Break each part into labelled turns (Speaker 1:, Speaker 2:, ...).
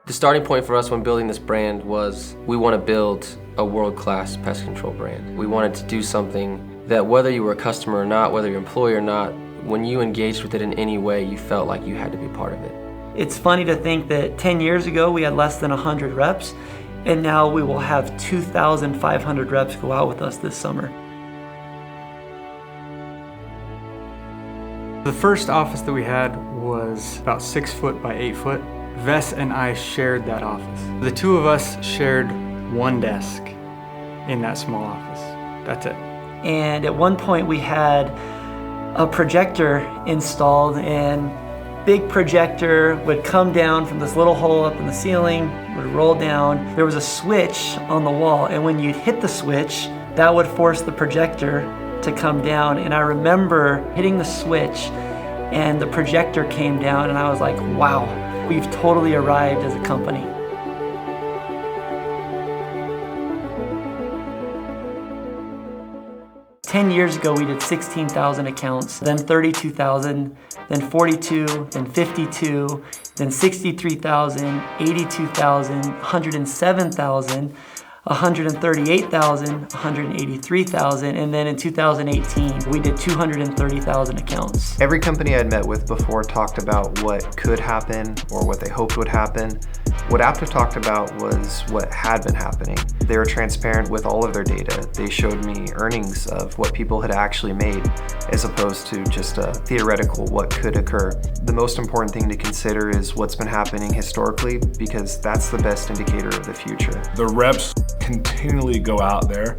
Speaker 1: The starting point for us when building this brand was we want to build a world-class pest control brand. We wanted to do something that whether you were a customer or not, whether you're an employee or not, when you engaged with it in any way, you felt like you had to be part of it.
Speaker 2: It's funny to think that 10 years ago we had less than 100 reps, and now we will have 2,500 reps go out with us this summer.
Speaker 3: The first office that we had was about 6 foot by 8 foot. Vess and I shared that office. The two of us shared one desk in that small office. That's it.
Speaker 2: And at one point we had a projector installed, and big projector would come down from this little hole up in the ceiling, would roll down. There was a switch on the wall, and when you'd hit the switch, that would force the projector to come down. And I remember hitting the switch and the projector came down, and I was like, wow, we've totally arrived as a company. Ten years ago, we did 16,000 accounts, then 32,000, then 42, then 52, then 63,000, 82,000, 107,000, 138,000, 183,000, and then in 2018, we did 230,000 accounts.
Speaker 4: Every company I'd met with before talked about what could happen or what they hoped would happen. What Aptive talked about was what had been happening. They were transparent with all of their data. They showed me earnings of what people had actually made, as opposed to just a theoretical what could occur. The most important thing to consider is what's been happening historically, because that's the best indicator of the future.
Speaker 5: The reps continually go out there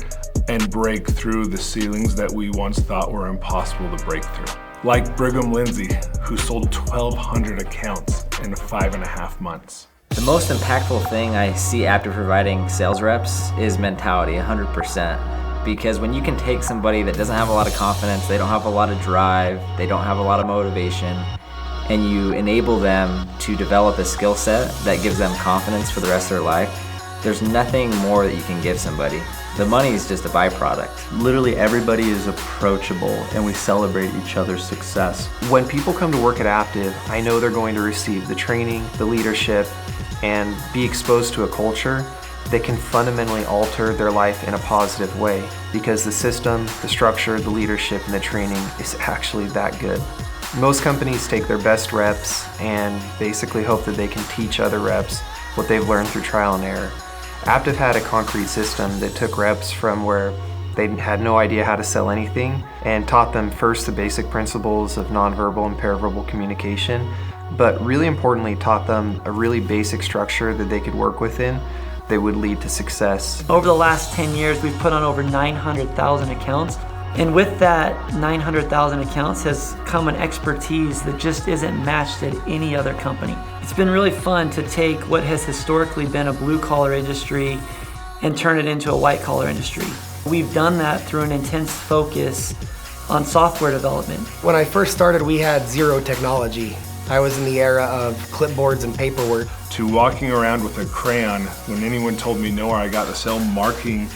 Speaker 5: and break through the ceilings that we once thought were impossible to break through. Like Brigham Lindsay, who sold 1,200 accounts in 5.5 months.
Speaker 6: The most impactful thing I see Aptive providing sales reps is mentality, 100%. Because when you can take somebody that doesn't have a lot of confidence, they don't have a lot of drive, they don't have a lot of motivation, and you enable them to develop a skill set that gives them confidence for the rest of their life, there's nothing more that you can give somebody. The money is just a byproduct.
Speaker 7: Literally everybody is approachable and we celebrate each other's success.
Speaker 4: When people come to work at Aptive, I know they're going to receive the training, the leadership, and be exposed to a culture that can fundamentally alter their life in a positive way, because the system, the structure, the leadership, and the training is actually that good. Most companies take their best reps and basically hope that they can teach other reps what they've learned through trial and error. Aptive had a concrete system that took reps from where they had no idea how to sell anything and taught them first the basic principles of nonverbal and paraverbal communication, but really importantly taught them a really basic structure that they could work within that would lead to success.
Speaker 2: Over the last 10 years, we've put on over 900,000 accounts. And with that 900,000 accounts has come an expertise that just isn't matched at any other company. It's been really fun to take what has historically been a blue-collar industry and turn it into a white-collar industry. We've done that through an intense focus on software development.
Speaker 8: When I first started, we had zero technology. I was in the era of clipboards and paperwork.
Speaker 5: To walking around with a crayon when anyone told me no, or I got the cell, marking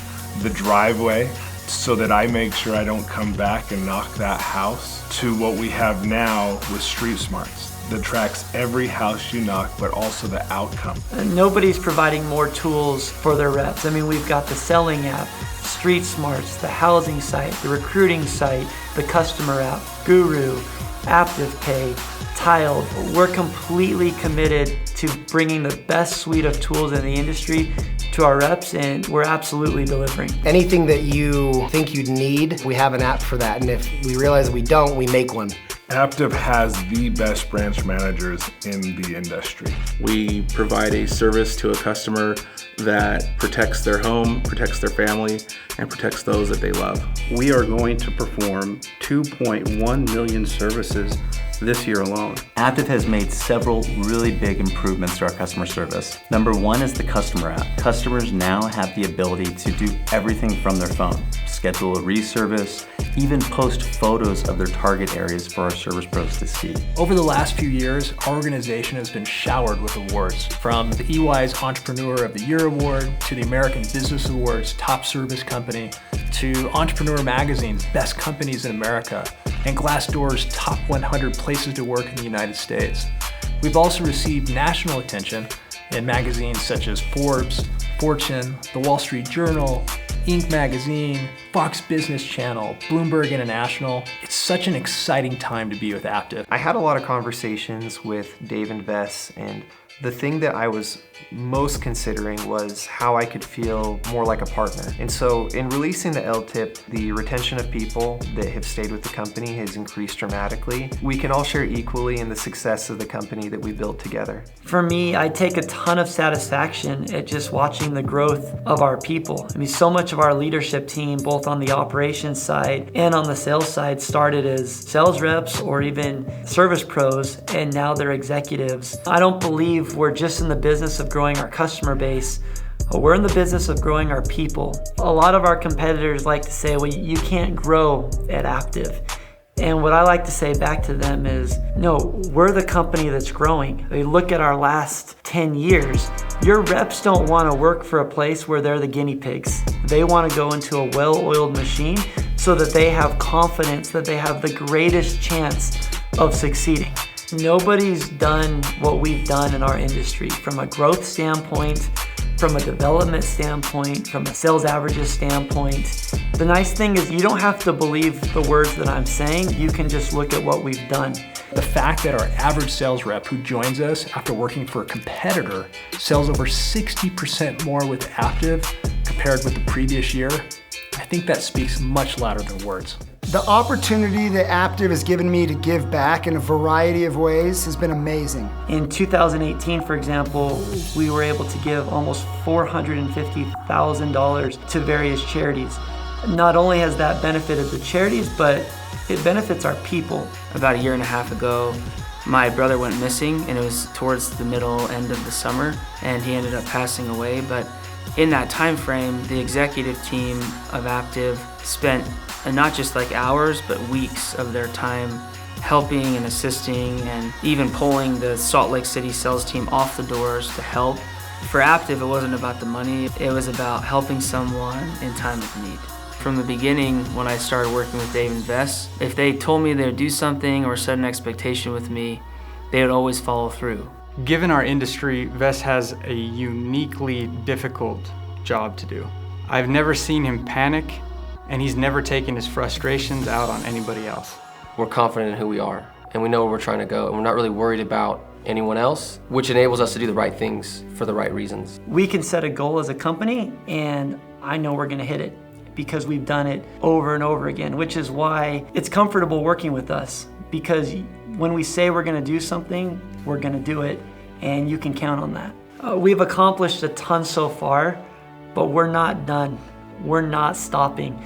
Speaker 5: the driveway so that I make sure I don't come back and knock that house, to what we have now with Street Smarts that tracks every house you knock, but also the outcome.
Speaker 2: Nobody's providing more tools for their reps. I mean, we've got the selling app, Street Smarts, the housing site, the recruiting site, the customer app, Guru, Aptive Pay, Tiled. We're completely committed to bringing the best suite of tools in the industry to our reps, and we're absolutely delivering.
Speaker 8: Anything that you think you'd need, we have an app for that, and if we realize we don't, we make one.
Speaker 5: Aptive has the best branch managers in the industry.
Speaker 9: We provide a service to a customer that protects their home, protects their family, and protects those that they love.
Speaker 7: We are going to perform 2.1 million services this year alone. Aptive has made several really big improvements to our customer service. Number one is the customer app. Customers now have the ability to do everything from their phone, schedule a reservice, even post photos of their target areas for our service pros to see.
Speaker 10: Over the last few years, our organization has been showered with awards, from the EY's Entrepreneur of the Year Award to the American Business Awards Top Service Company to Entrepreneur Magazine's Best Companies in America and Glassdoor's Top 100 Places to Work in the United States. We've also received national attention in magazines such as Forbes, Fortune, The Wall Street Journal, Inc. Magazine, Fox Business Channel, Bloomberg International. It's such an exciting time to be with Aptive.
Speaker 4: I had a lot of conversations with Dave and Vess, and the thing that I was most considering was how I could feel more like a partner. And so in releasing the LTIP, the retention of people that have stayed with the company has increased dramatically. We can all share equally in the success of the company that we built together.
Speaker 2: For me, I take a ton of satisfaction at just watching the growth of our people. I mean, so much of our leadership team, both on the operations side and on the sales side, started as sales reps or even service pros, and now they're executives. I don't believe we're just in the business of growing our customer base. We're in the business of growing our people. A lot of our competitors like to say, well, you can't grow at Aptive. And what I like to say back to them is, no, we're the company that's growing. I mean, look at our last 10 years. Your reps don't want to work for a place where they're the guinea pigs. They want to go into a well-oiled machine so that they have confidence that they have the greatest chance of succeeding. Nobody's done what we've done in our industry from a growth standpoint, from a development standpoint, from a sales averages standpoint. The nice thing is you don't have to believe the words that I'm saying. You can just look at what we've done.
Speaker 10: The fact that our average sales rep who joins us after working for a competitor sells over 60% more with Aptive compared with the previous year, I think that speaks much louder than words.
Speaker 11: The opportunity that Aptive has given me to give back in a variety of ways has been amazing.
Speaker 2: In 2018, for example, we were able to give almost $450,000 to various charities. Not only has that benefited the charities, but it benefits our people.
Speaker 12: About a year and a half ago, my brother went missing, and it was towards the end of the summer, and he ended up passing away. But in that time frame, the executive team of Aptive spent not just like hours, but weeks of their time helping and assisting and even pulling the Salt Lake City sales team off the doors to help. For Aptive, it wasn't about the money, it was about helping someone in time of need. From the beginning, when I started working with Dave and Vess, if they told me they would do something or set an expectation with me, they would always follow through.
Speaker 3: Given our industry, Vess has a uniquely difficult job to do. I've never seen him panic, and he's never taken his frustrations out on anybody else.
Speaker 1: We're confident in who we are, and we know where we're trying to go, and we're not really worried about anyone else, which enables us to do the right things for the right reasons.
Speaker 2: We can set a goal as a company, and I know we're gonna hit it because we've done it over and over again, which is why it's comfortable working with us, because when we say we're gonna do something, we're gonna do it, and you can count on that. We've accomplished a ton so far, but we're not done. We're not stopping.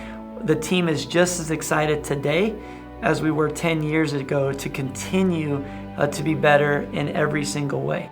Speaker 2: The team is just as excited today as we were 10 years ago to continue to be better in every single way.